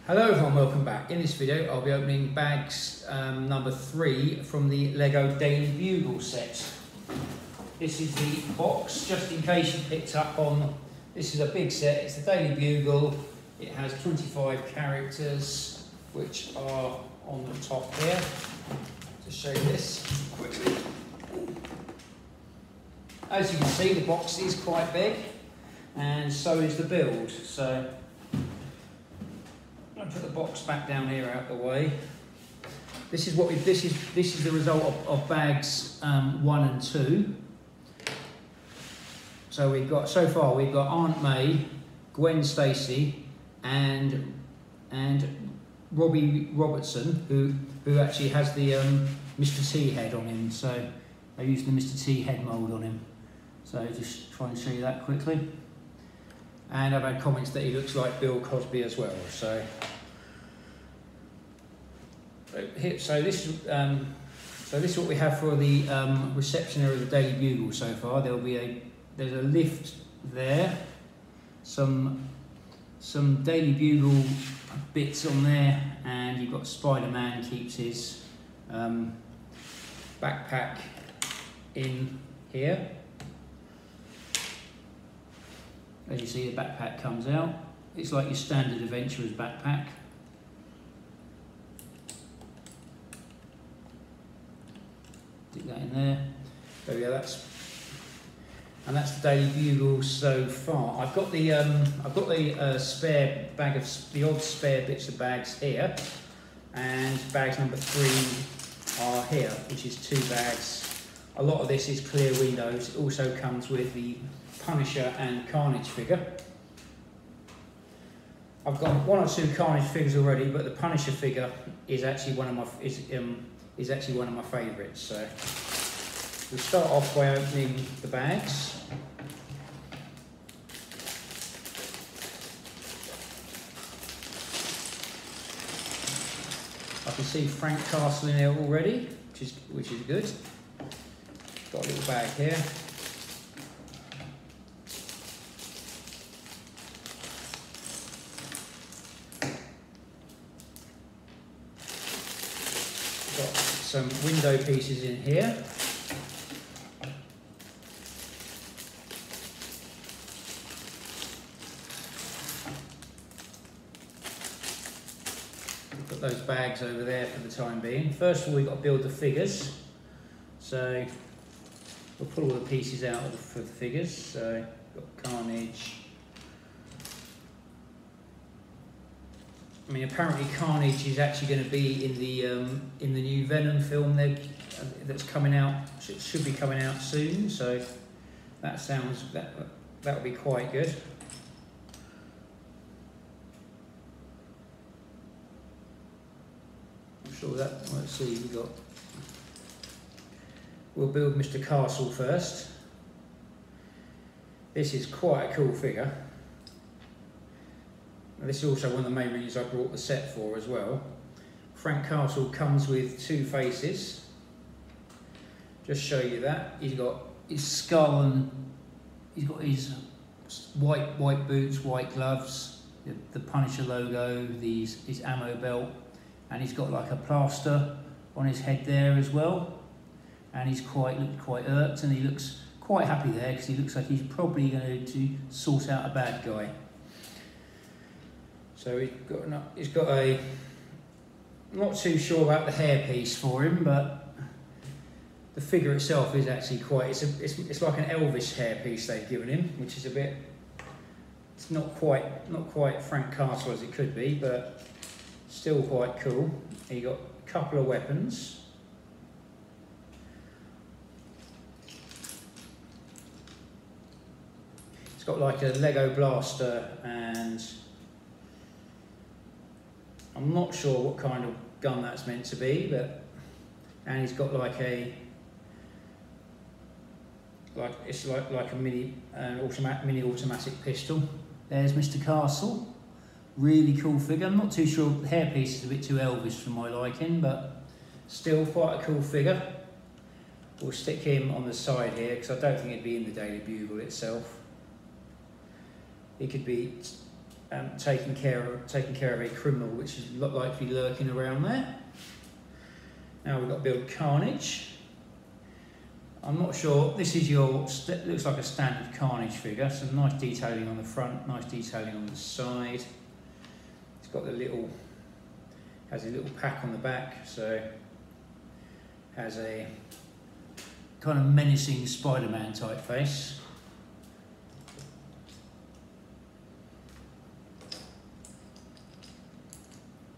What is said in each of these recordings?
Hello everyone, welcome back. In this video I'll be opening bags number 3 from the Lego Daily Bugle set. This is the box, just in case you picked up on, this is a big set, it's the Daily Bugle. It has 25 characters which are on the top here. To show you this quickly. As you can see, the box is quite big and so is the build. So I'll put the box back down here out the way. This is what this is the result of bags 1 and 2. So so far we've got Aunt May, Gwen Stacy, and Robbie Robertson, who actually has the Mr. T head on him. So I used the Mr. T head mould on him. So just try and show you that quickly. And I've had comments that he looks like Bill Cosby as well. So this is what we have for the reception area of the Daily Bugle so far. There's a lift there, some Daily Bugle bits on there, and you've got Spider-Man keeps his backpack in here. As you see, the backpack comes out. It's like your standard adventurer's backpack. Stick that in there. So yeah, that's the Daily Bugle so far. I've got the spare bag of the odd spare bits of bags here, and bags number 3 are here, which is 2 bags. A lot of this is clear windows. It also comes with the Punisher and Carnage figure. I've got 1 or 2 Carnage figures already, but the Punisher figure is actually one of my favourites. So we'll start off by opening the bags. I can see Frank Castle in there already, which is good. Got a little bag here. Got some window pieces in here. We'll put those bags over there for the time being. First of all, we've got to build the figures. So we'll pull all the pieces out for the figures. So got Carnage. I mean, apparently Carnage is actually going to be in the new Venom film that's coming out. It should be coming out soon. So that would be quite good. I'm sure that. Let's see. We'll build Mr. Castle first. This is quite a cool figure. This is also one of the main reasons I brought the set for as well. Frank Castle comes with 2 faces. Just show you that. He's got his skull and he's got his white boots, white gloves, the Punisher logo, his ammo belt, and he's got like a plaster on his head there as well. And he's looked quite irked, and he looks quite happy there because he looks like he's probably going to sort out a bad guy. So he's got a, I'm not too sure about the hairpiece for him, but the figure itself is actually quite, it's like an Elvis hairpiece they've given him, which is a bit, it's not quite Frank Castle as it could be, but still quite cool. He got a couple of weapons. It's got like a Lego blaster, and I'm not sure what kind of gun that's meant to be, and he's got like a mini automatic pistol. There's Mr. Castle, really cool figure. I'm not too sure, the hairpiece is a bit too Elvis for my liking, but still quite a cool figure. We'll stick him on the side here because I don't think he'd be in the Daily Bugle itself. He could be taking care of a criminal which is likely lurking around there. Now we've got to build Carnage. I'm not sure, this is looks like a standard Carnage figure, some nice detailing on the front, nice detailing on the side. It's got has a little pack on the back, so has a kind of menacing Spider-Man type face.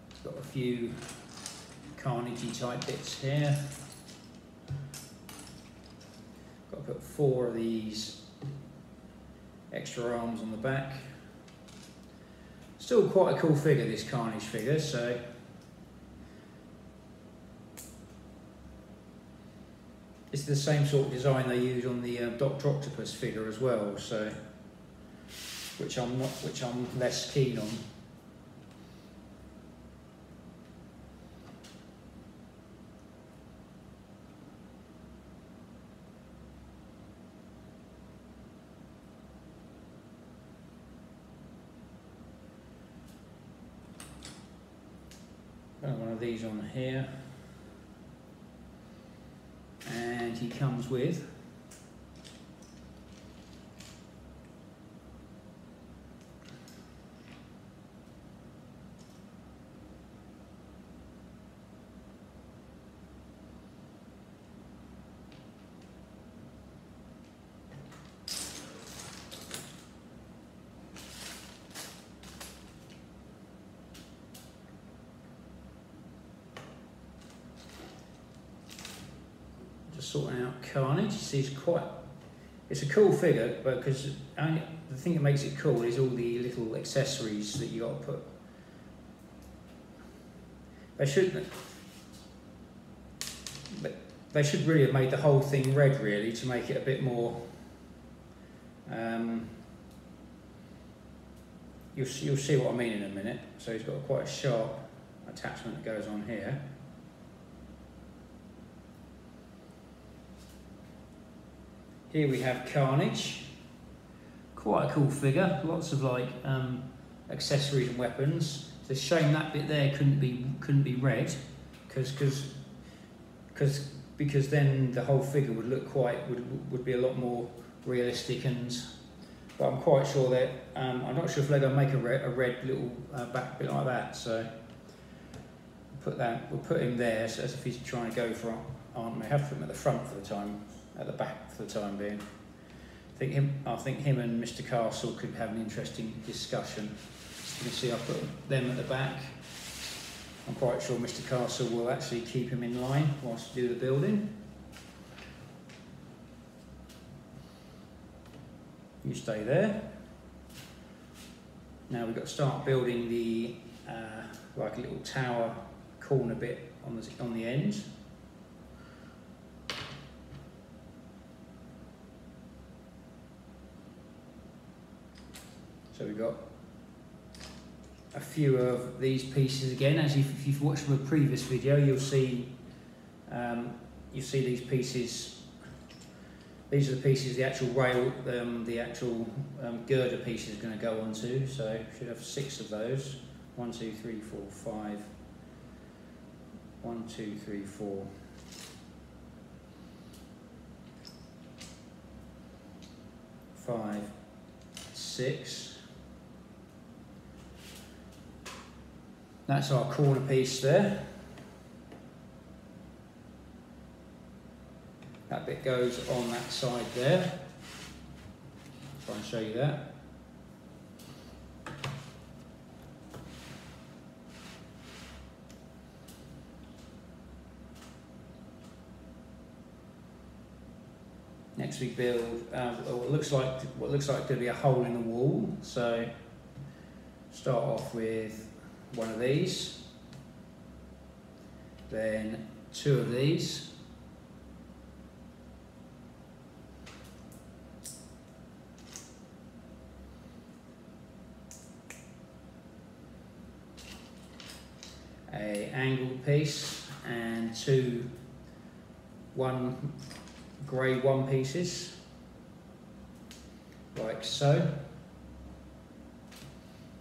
It's got a few Carnage-y type bits here. Got to put 4 of these extra arms on the back. Still quite a cool figure, this Carnage figure, so it's the same sort of design they use on the Dr. Octopus figure as well, so which I'm less keen on. Got one of these on here, and he comes with sorting out Carnage. See, it's a cool figure, but because the thing that makes it cool is all the little accessories that you got to put. They should really have made the whole thing red, really, to make it a bit more. You'll see what I mean in a minute. So he's got quite a sharp attachment that goes on here. Here we have Carnage, quite a cool figure, lots of like accessories and weapons. It's a shame that bit there couldn't be red, because then the whole figure would look would be a lot more realistic. But I'm quite sure that I'm not sure if they're going to make a red little back bit like that. So we'll put him there, so as if he's trying to go for arm. We have to put him at the front for the time. At the back for the time being. I think him and Mr. Castle could have an interesting discussion. You can see I put them at the back. I'm quite sure Mr. Castle will actually keep him in line whilst we do the building. You stay there. Now we've got to start building the like a little tower corner bit on the end. So we've got a few of these pieces again. As if you've watched my previous video, you'll see these pieces. These are the pieces the actual rail, the actual girder piece is going to go onto. So should have 6 of those. 1, 2, 3, 4, 5. 1, 2, 3, 4. 5, 6. That's our corner piece there. That bit goes on that side there. Try and show you that. Next we build what looks like going to be a hole in the wall. So start off with one of these, then 2 of these, a angled piece, and 2 grey 1 pieces, like so.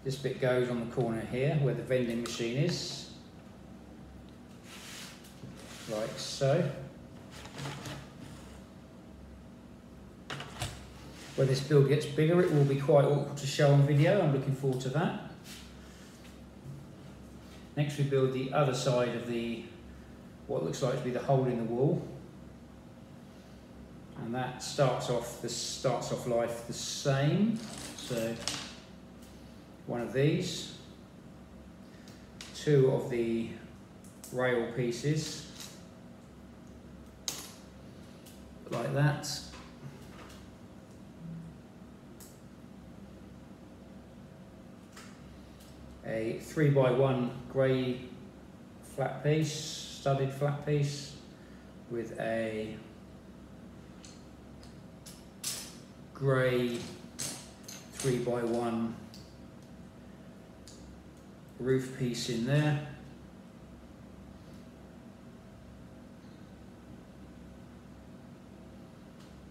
This bit goes on the corner here where the vending machine is, like so. When this build gets bigger, it will be quite awkward to show on video. I'm looking forward to that. Next we build the other side of the, what looks like to be the hole in the wall. And that starts off life the same. So one of these, two of the rail pieces, like that. A 3x1 grey flat piece, studded flat piece, with a grey 3x1 roof piece in there.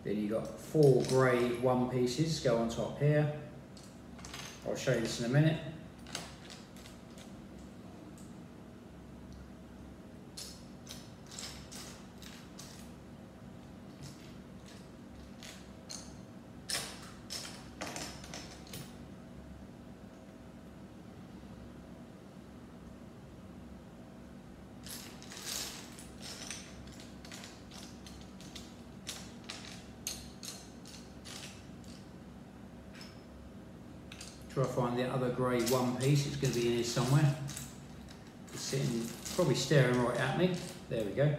Then you've got 4 grey one pieces go on top here. I'll show you this in a minute. Try to find the other grey one piece. It's going to be in here somewhere. It's sitting, probably staring right at me. There we go.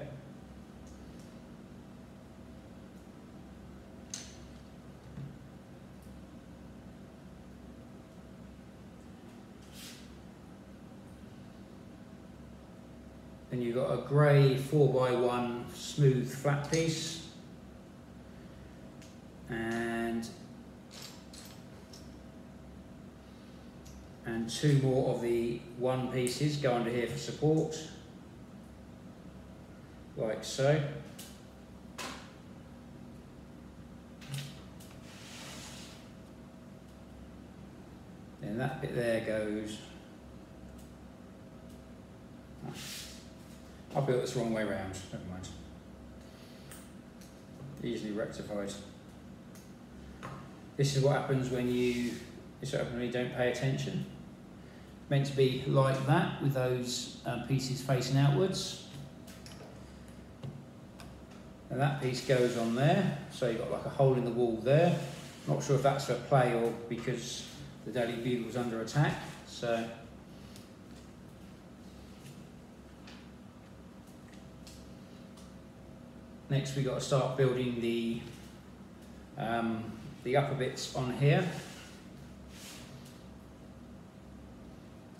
Then you've got a grey 4x1 smooth flat piece, and 2 more of the one pieces go under here for support, like so. Then that bit there goes. I built this the wrong way round, never mind. Easily rectified. This is what happens when you don't pay attention. Meant to be like that with those pieces facing outwards. And that piece goes on there, so you've got like a hole in the wall there. Not sure if that's for play or because the Daily Bugle's under attack. So next we've got to start building the upper bits on here.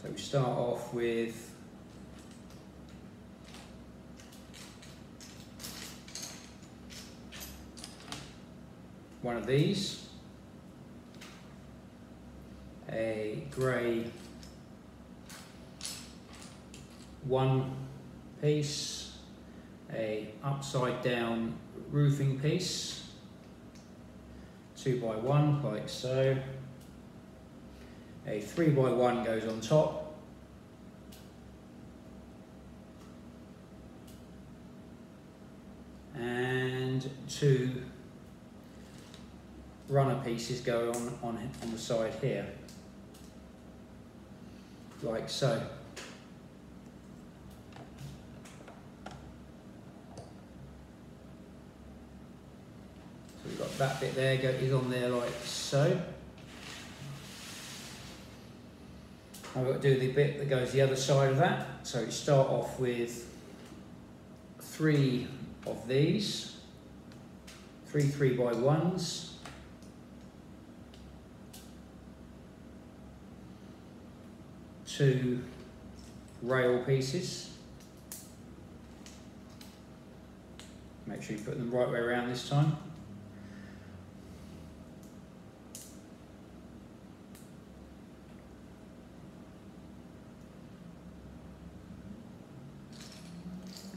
So we start off with one of these, a grey one piece, a upside down roofing piece, 2x1 like so. A 3x1 goes on top, and 2 runner pieces go on the side here, like so. So we've got that bit there is on there like so. I've got to do the bit that goes the other side of that. So you start off with 3 of these, 3 3x1s, two rail pieces. Make sure you put them the right way around this time.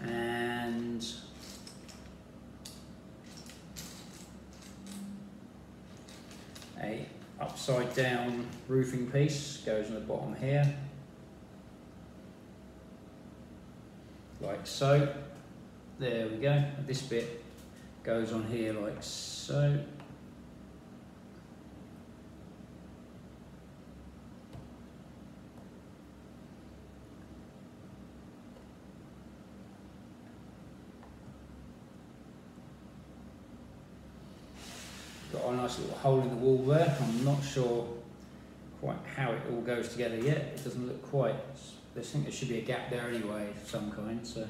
And a upside down roofing piece goes on the bottom here, like so. There we go. This bit goes on here like so. Got a nice little hole in the wall there. I'm not sure quite how it all goes together yet. It doesn't look quite. I think there should be a gap there anyway of some kind. So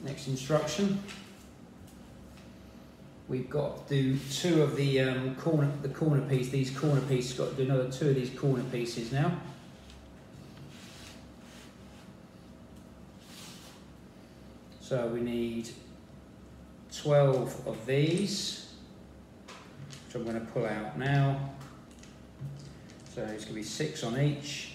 next instruction, we've got to do two of the corner piece. These corner pieces, got to do another two of these corner pieces now. So we need 12 of these, which I'm going to pull out now. So it's going to be 6 on each.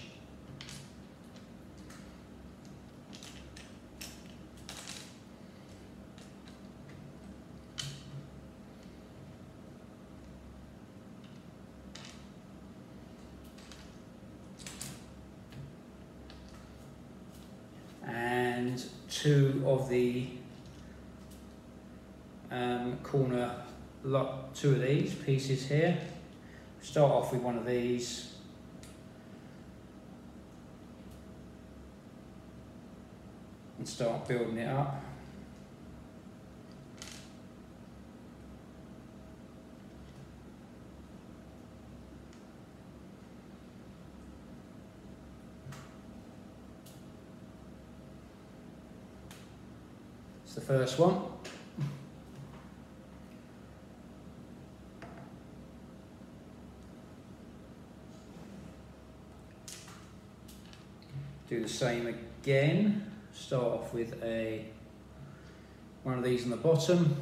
And 2 of the corner lot, 2 of these pieces here. Start off with one of these. And start building it up. It's the first one. Do the same again. Start off with one of these on the bottom.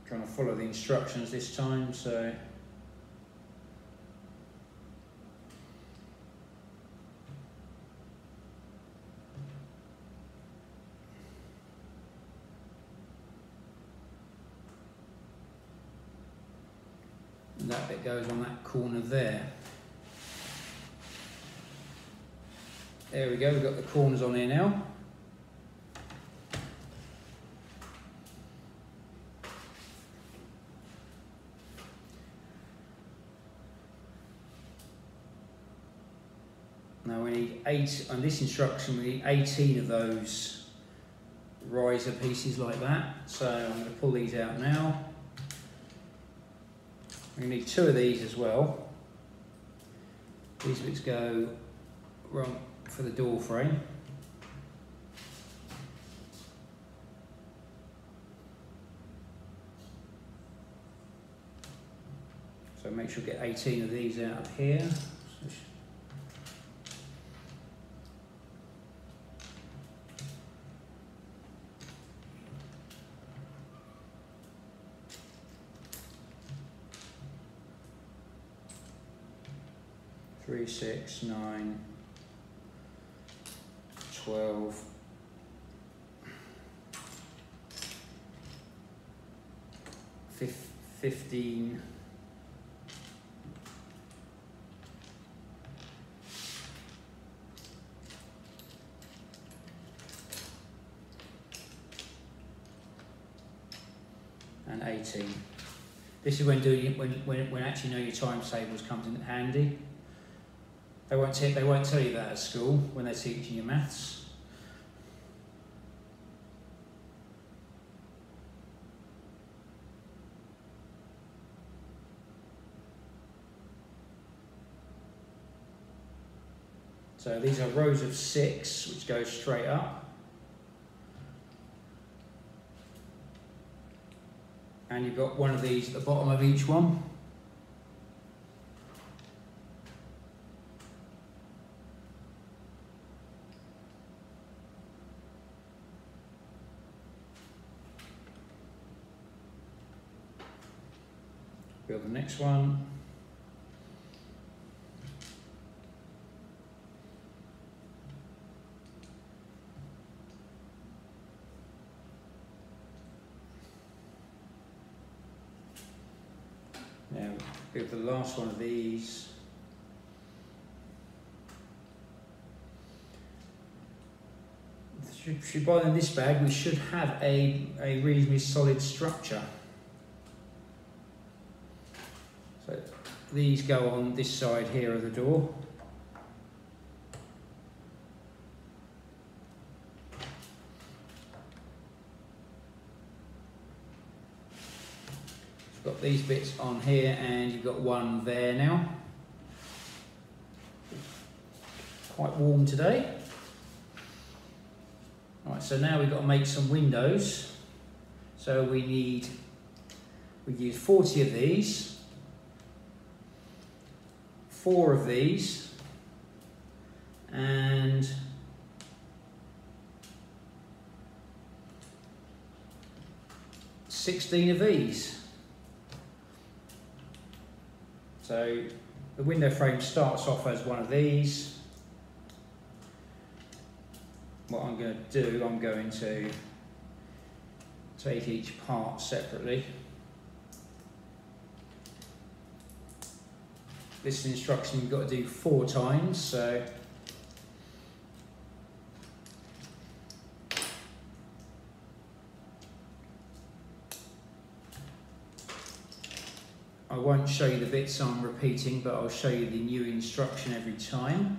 Trying to follow the instructions this time, so and that bit goes on that corner there. There we go, we've got the corners on here now. Now we need 8, on this instruction we need 18 of those riser pieces like that. So I'm going to pull these out now. We need 2 of these as well. These bits go wrong for the door frame. So make sure you get 18 of these out of here. 3, 6, 9, 12, 15, 18. This is when doing it, when actually know your timetables comes in handy. They won't tell you that at school when they're teaching you maths. So these are rows of 6 which go straight up. And you've got one of these at the bottom of each one. Build the next one. Now, with the last one of these, if you buy them in this bag, we should have a reasonably solid structure. So these go on this side here of the door. Got these bits on here, and you've got one there now. Quite warm today. Right, so now we've got to make some windows. So we use 40 of these, 4 of these, and 16 of these. So the window frame starts off as one of these. What I'm going to do, I'm going to take each part separately. This instruction you've got to do 4 times, so I won't show you the bits I'm repeating, but I'll show you the new instruction every time,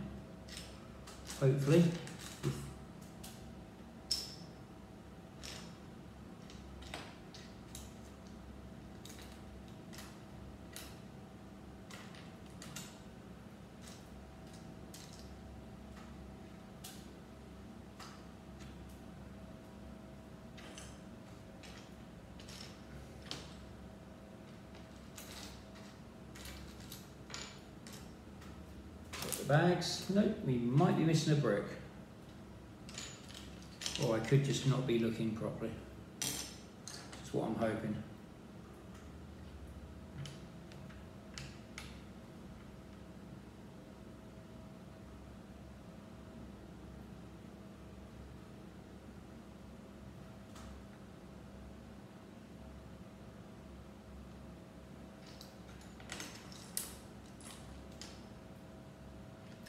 hopefully. Bags. Nope, we might be missing a brick. Or I could just not be looking properly. That's what I'm hoping.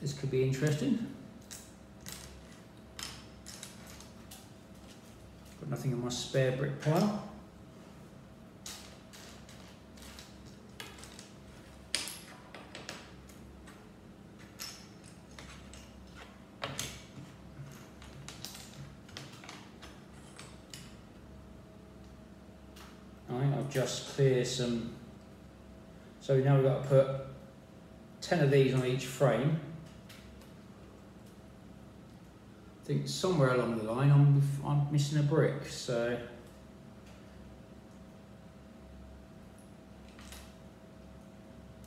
This could be interesting. Got nothing in my spare brick pile. Alright, I'll just clear some. So now we've got to put 10 of these on each frame. I think somewhere along the line I'm missing a brick, so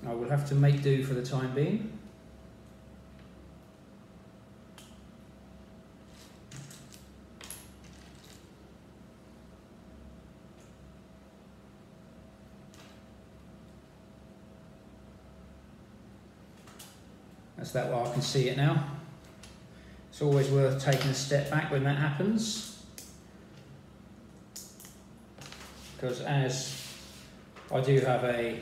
I will have to make do for the time being. That's that way I can see it now. It's always worth taking a step back when that happens, because as I do have I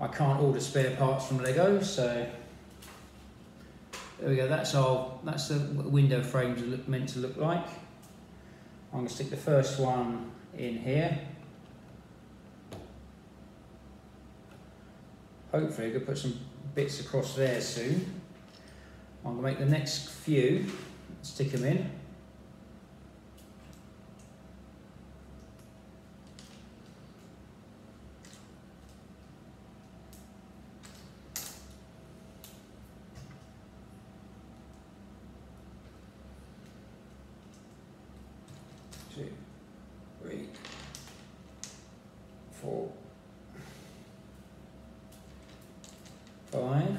can't order spare parts from Lego, so there we go. That's the window frames are meant to look like. I'm going to stick the first one in here. Hopefully I could put some bits across there soon. I'm going to make the next few, stick them in. Two, 3, 4, 5.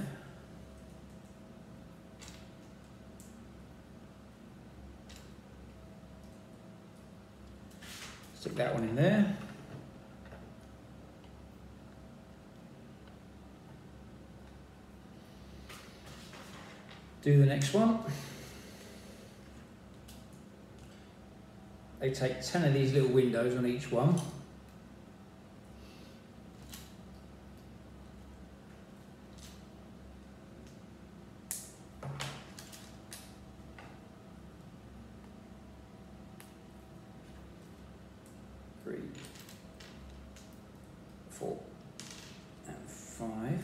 Stick that one in there. Do the next one. They take 10 of these little windows on each one. 4 and 5.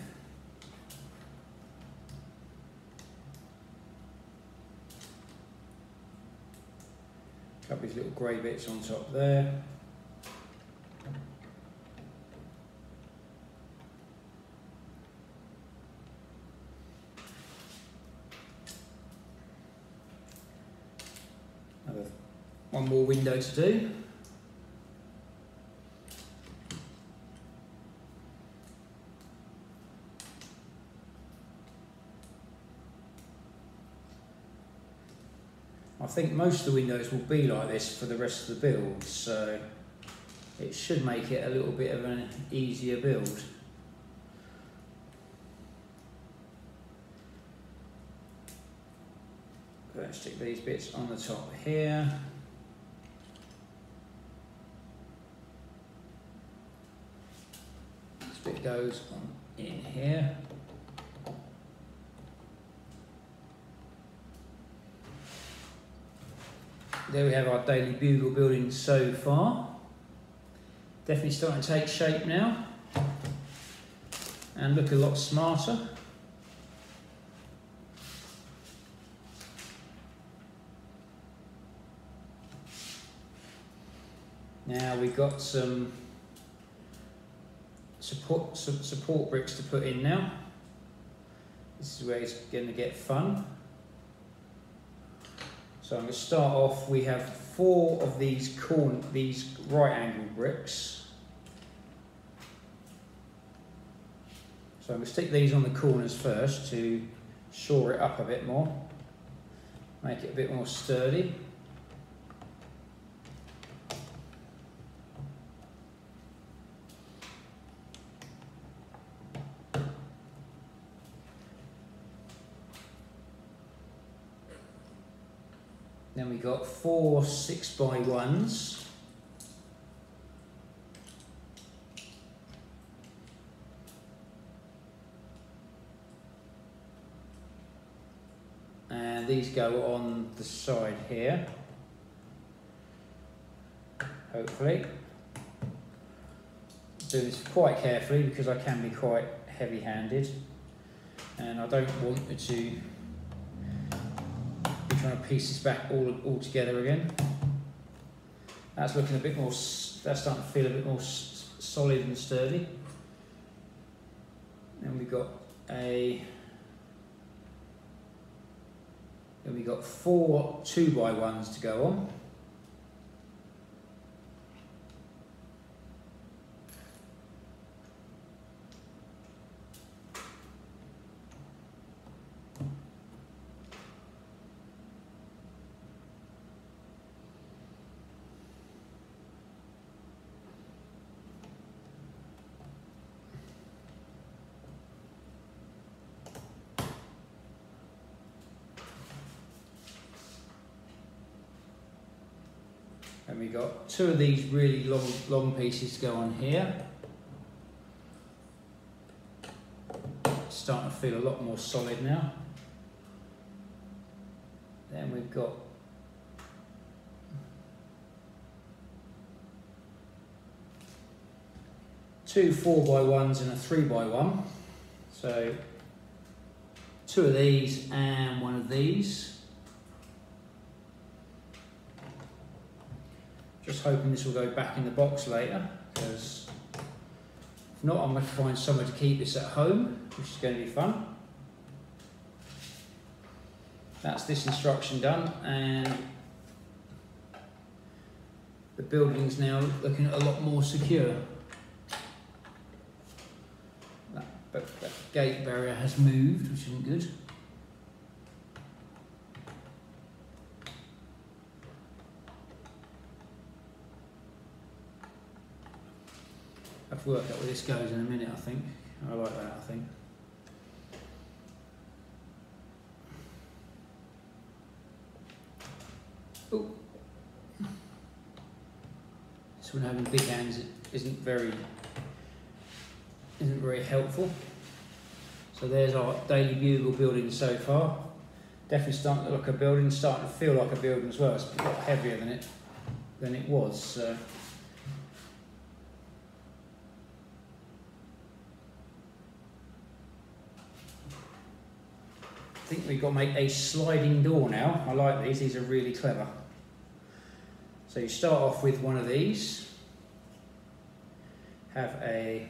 A couple of these little grey bits on top there. One more window to do. I think most of the windows will be like this for the rest of the build, so it should make it a little bit of an easier build. Let's stick these bits on the top here. This bit goes on in here. There we have our Daily Bugle building so far. Definitely starting to take shape now and look a lot smarter. Now we've got some support bricks to put in now. This is where it's going to get fun. So I'm going to start off. We have 4 of these right angle bricks. So I'm going to stick these on the corners first to shore it up a bit more, make it a bit more sturdy. Then we got 4 6x1s. And these go on the side here, hopefully. Do this quite carefully because I can be quite heavy-handed and I don't want it to trying to piece this back all together again. That's looking a bit more, that's starting to feel a bit more solid and sturdy. Then we got then we got 4 2x1s to go on. And we got 2 of these really long pieces to go on here. It's starting to feel a lot more solid now. Then we've got two 4x1s and a 3x1. So 2 of these and 1 of these. Just hoping this will go back in the box later, because if not, I'm going to find somewhere to keep this at home, which is going to be fun. That's this instruction done, and the building's now looking a lot more secure. That gate barrier has moved, which isn't good. I have to work out where this goes in a minute, I think. I like that, I think. Oh. This one having big hands isn't very helpful. So there's our Daily Bugle building so far. Definitely starting to look like a building, starting to feel like a building as well. It's a lot heavier than it was. So. think we've got to make a sliding door now. I like these are really clever. So you start off with one of these, have a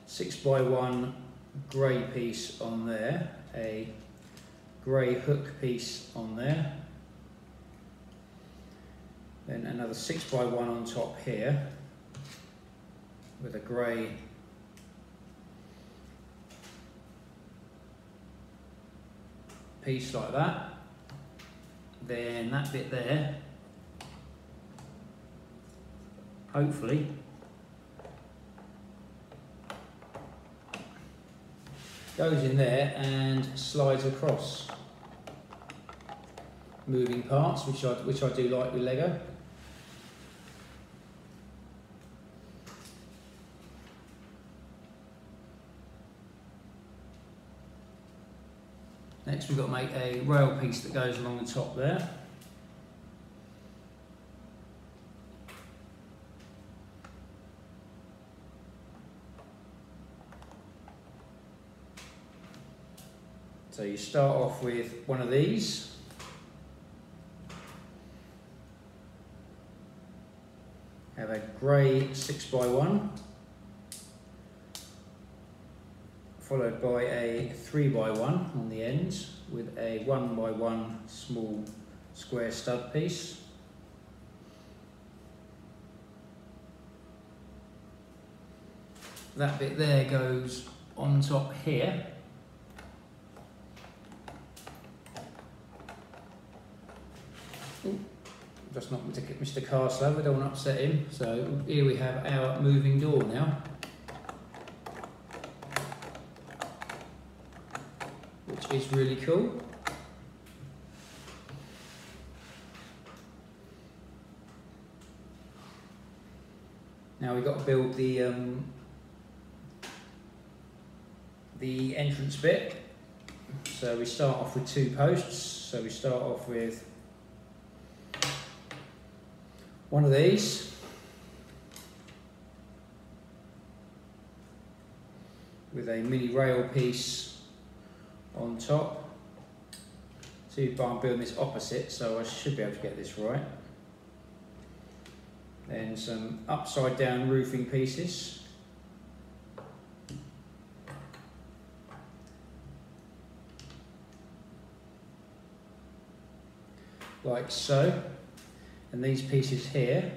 6x1 grey piece on there, a grey hook piece on there, then another 6x1 on top here with a grey piece like that. Then that bit there, hopefully goes in there and slides across. Moving parts, which I do like with Lego. Next we've got to make a rail piece that goes along the top there. So you start off with one of these. Have a grey 6x1. Followed by a 3x1 on the ends with a 1x1 small square stud piece. That bit there goes on top here. Ooh, just knocked Mr. Carslove, I don't want to upset him. So here we have our moving door now, which is really cool. Now we've got to build the entrance bit. So we start off with 2 posts. So we start off with one of these with a mini rail piece on top. See, I'm building this opposite, so I should be able to get this right. Then some upside down roofing pieces. Like so. And these pieces here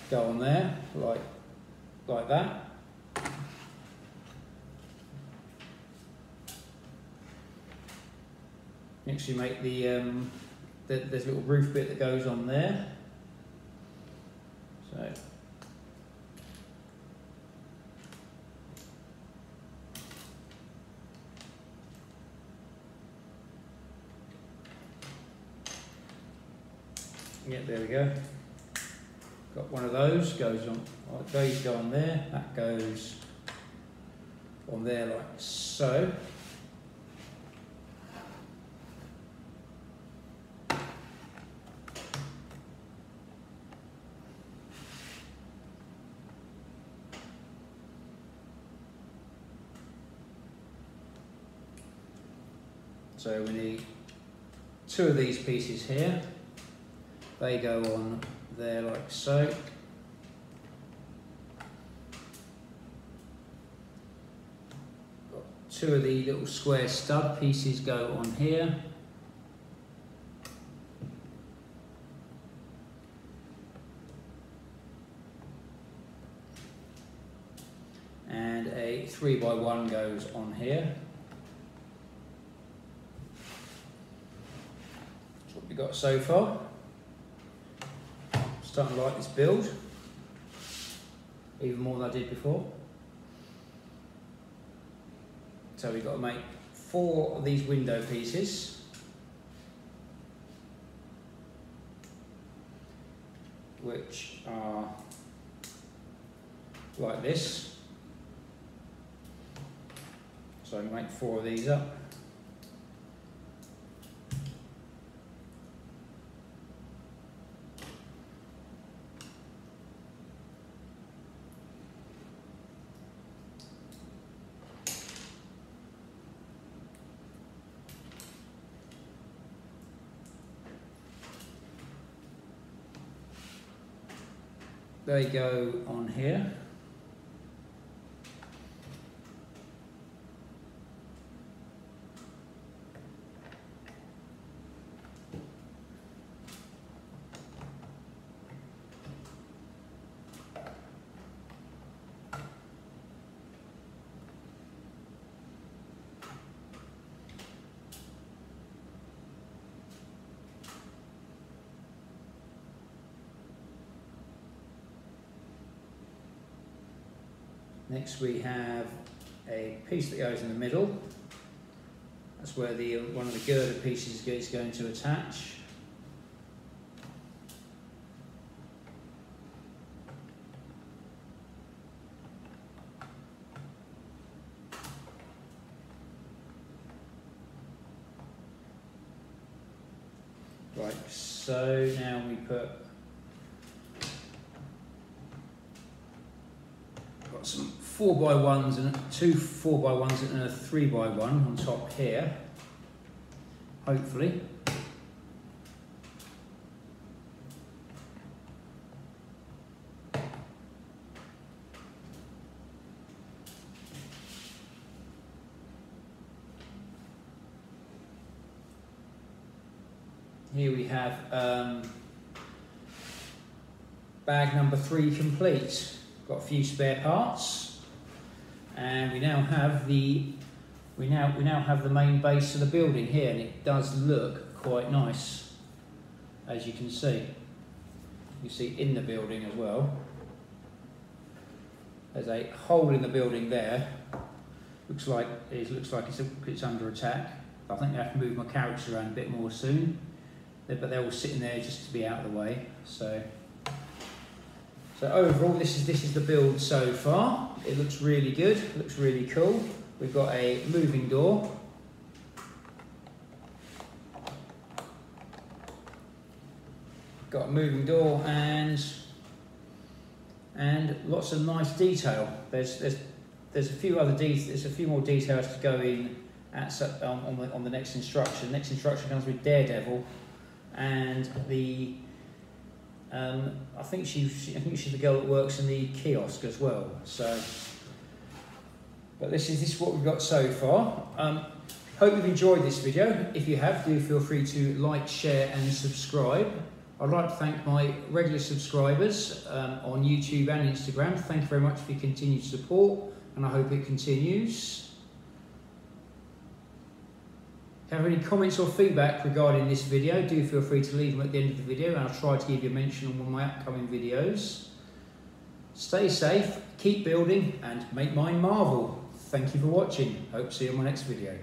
go on there, like that. Next you make there's a little roof bit that goes on there. So yeah, there we go. Got one of those, goes on, those go on there, that goes on there like so. So we need 2 of these pieces here. They go on there like so. Got 2 of the little square stud pieces go on here. And a 3x1 goes on here. That's what we've got so far. Starting to like this build, even more than I did before. So we've got to make 4 of these window pieces. Which are like this. So I make 4 of these up. they go on here. Next we have a piece that goes in the middle. That's where the one of the girder pieces is going to attach. Right, so now we put some 4x1s and two 4x1s and a 3x1 on top here, hopefully. Here we have bag number 3 complete. Got a few spare parts, and we now have the main base of the building here, and it does look quite nice, as you can see. You see in the building as well. There's a hole in the building there. Looks like it's under attack. I think I have to move my characters around a bit more soon, but they're all sitting there just to be out of the way. So overall, this is the build so far. It looks really good, looks really cool. We've got a moving door. Got a moving door and lots of nice detail. There's a few other there's a few more details to go in on the next instruction. Next instruction comes with Daredevil, and the I think she's the girl that works in the kiosk as well. So, but this is what we've got so far. Hope you've enjoyed this video. If you have, do feel free to like, share, and subscribe. I'd like to thank my regular subscribers on YouTube and Instagram. Thank you very much for your continued support, and I hope it continues. If you have any comments or feedback regarding this video, do feel free to leave them at the end of the video, and I'll try to give you a mention on one of my upcoming videos. Stay safe, keep building, and make mine marvel. Thank you for watching. Hope to see you on my next video.